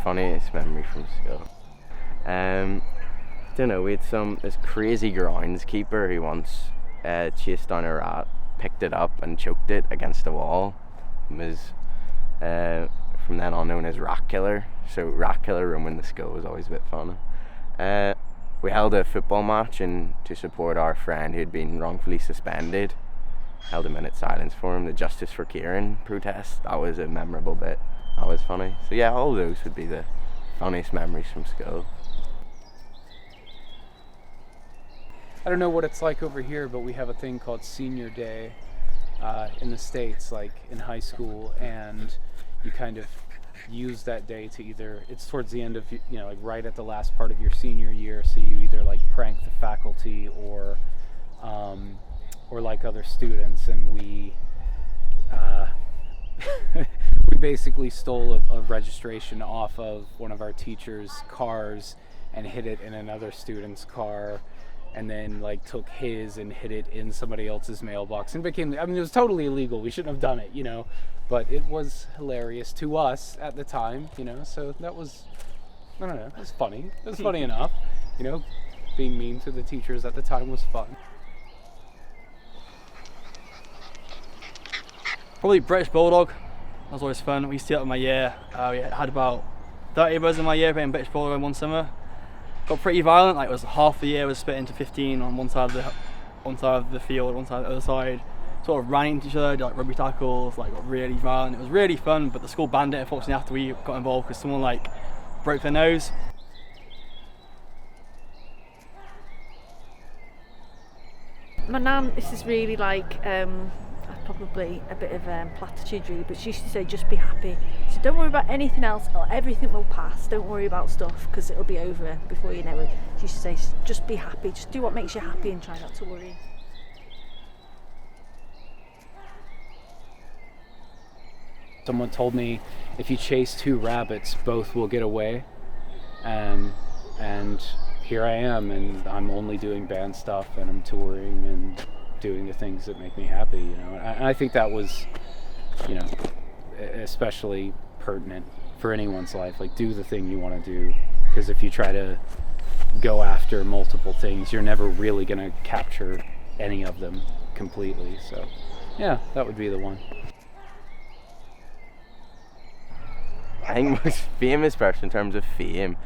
Funniest memory from school. Don't know, we had this crazy groundskeeper who once chased down a rat, picked it up and choked it against a wall. It was from then on known as Rat Killer. So Rat Killer roaming the school was always a bit fun. We held a football match and to support our friend who had been wrongfully suspended. Held a minute silence for him, the Justice for Kieran protest. That was a memorable bit. That was funny. So yeah, all those would be the funniest memories from school. I don't know what it's like over here, but we have a thing called Senior Day in the States, like in high school, and you kind of use that day to either, it's towards the end of, like right at the last part of your senior year, so you either like prank the faculty or like other students, and we we basically stole a registration off of one of our teachers' cars and hid it in another student's car, and then like took his and hid it in somebody else's mailbox, and it was totally illegal. We shouldn't have done it, but it was hilarious to us at the time, so that was, I don't know, it was funny. It was funny enough, being mean to the teachers at the time was fun. Probably British Bulldog. That was always fun. We used to do that in my year. We had about 30 of us in my year playing British Bulldog in one summer. Got pretty violent. Like, it was half the year was split into 15 on one side of the field, one side of the other side. Sort of ran into each other, did like rugby tackles, like got really violent. It was really fun, but the school banned it unfortunately after we got involved because someone like broke their nose. My nan, this is really like probably a bit of platitude really, but she used to say just be happy. So don't worry about anything else, or everything will pass. Don't worry about stuff because it'll be over before you know it. She used to say just be happy, just do what makes you happy and try not to worry. Someone told me if you chase two rabbits, both will get away, and here I am, and I'm only doing band stuff, and I'm touring and doing the things that make me happy, And I think that was, especially pertinent for anyone's life. Like, do the thing you want to do, because if you try to go after multiple things, you're never really going to capture any of them completely. So, yeah, that would be the one. I think most famous person in terms of fame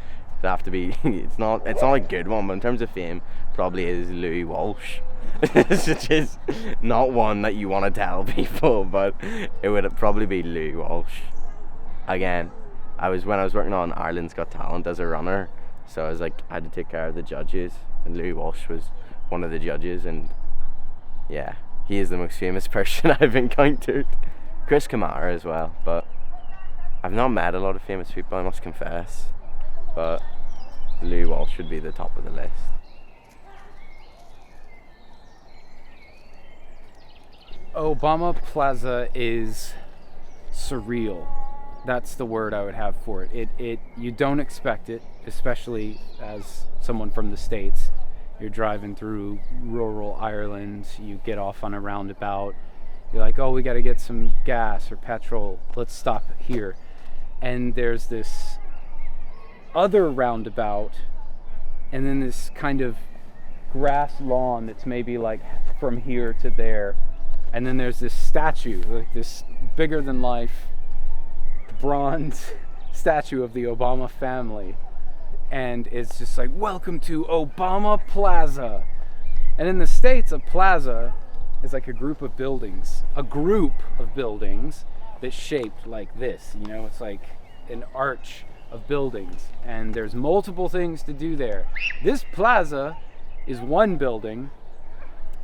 would have to be, it's not a good one, but in terms of fame, probably is Louis Walsh. It's just not one that you want to tell people, but it would probably be Louis Walsh. Again, when I was working on Ireland's Got Talent as a runner, so I had to take care of the judges, and Louis Walsh was one of the judges, and yeah, he is the most famous person I've encountered. Chris Kamara as well, but I've not met a lot of famous people, I must confess, but Louis Walsh should be the top of the list. Obama Plaza is surreal. That's the word I would have for it. You don't expect it, especially as someone from the States. You're driving through rural Ireland, you get off on a roundabout, you're like, oh, we got to get some gas or petrol, let's stop here. And there's this other roundabout, and then this kind of grass lawn that's maybe like from here to there. And then there's this statue, like this bigger than life bronze statue of the Obama family. And it's just like, welcome to Obama Plaza. And in the States, a plaza is like a group of buildings that's shaped like this. It's like an arch of buildings. And there's multiple things to do there. This plaza is one building,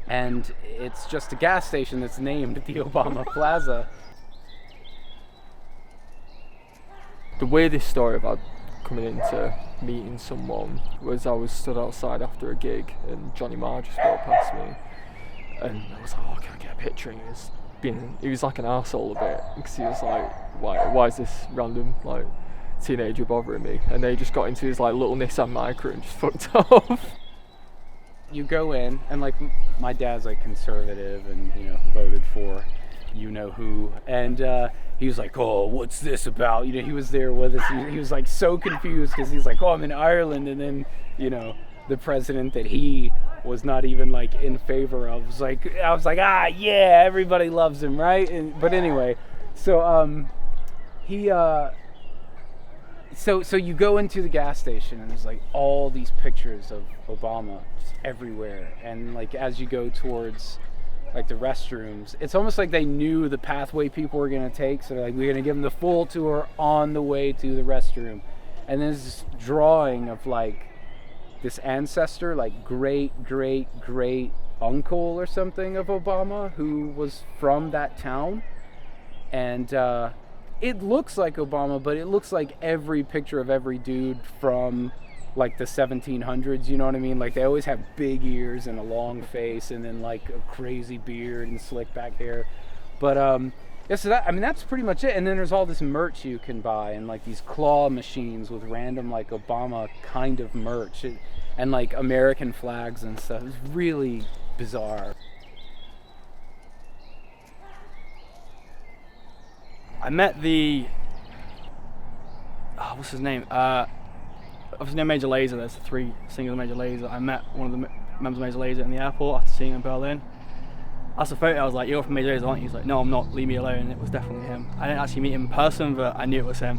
and it's just a gas station that's named the Obama Plaza. The weirdest story I've coming into meeting someone was I was stood outside after a gig and Johnny Marr just walked past me, and I was like, oh, can I get a picture? And he was like an arsehole a bit, because he was like, why is this random like teenager bothering me? And they just got into his like little Nissan Micra and just fucked off. You go in, and like my dad's like conservative and, you know, voted for you know who, and he was like, oh, what's this about? You know, he was there with us. He was like so confused, because he's like, oh, I'm in Ireland, and then, you know, the president that he was not even like in favor of was like, I was like, yeah, everybody loves him, right? But anyway, so So you go into the gas station, and there's like all these pictures of Obama just everywhere, and like as you go towards like the restrooms, it's almost like they knew the pathway people were gonna take, so they're like, we're gonna give them the full tour on the way to the restroom. And there's this drawing of like this ancestor, like great uncle or something of Obama, who was from that town, and it looks like Obama, but it looks like every picture of every dude from like the 1700s, you know what I mean? Like they always have big ears and a long face, and then like a crazy beard and slick back hair. But yeah, so that's pretty much it. And then there's all this merch you can buy, and like these claw machines with random like Obama kind of merch, and like American flags and stuff. It's really bizarre. I met what's his name? Obviously, no Major Lazer. There's 3 singers of Major Lazer. I met one of the members of Major Lazer in the airport after seeing him in Berlin. After the photo, I was like, "You're from Major Lazer, aren't you?" He's like, "No, I'm not. Leave me alone." And it was definitely him. I didn't actually meet him in person, but I knew it was him.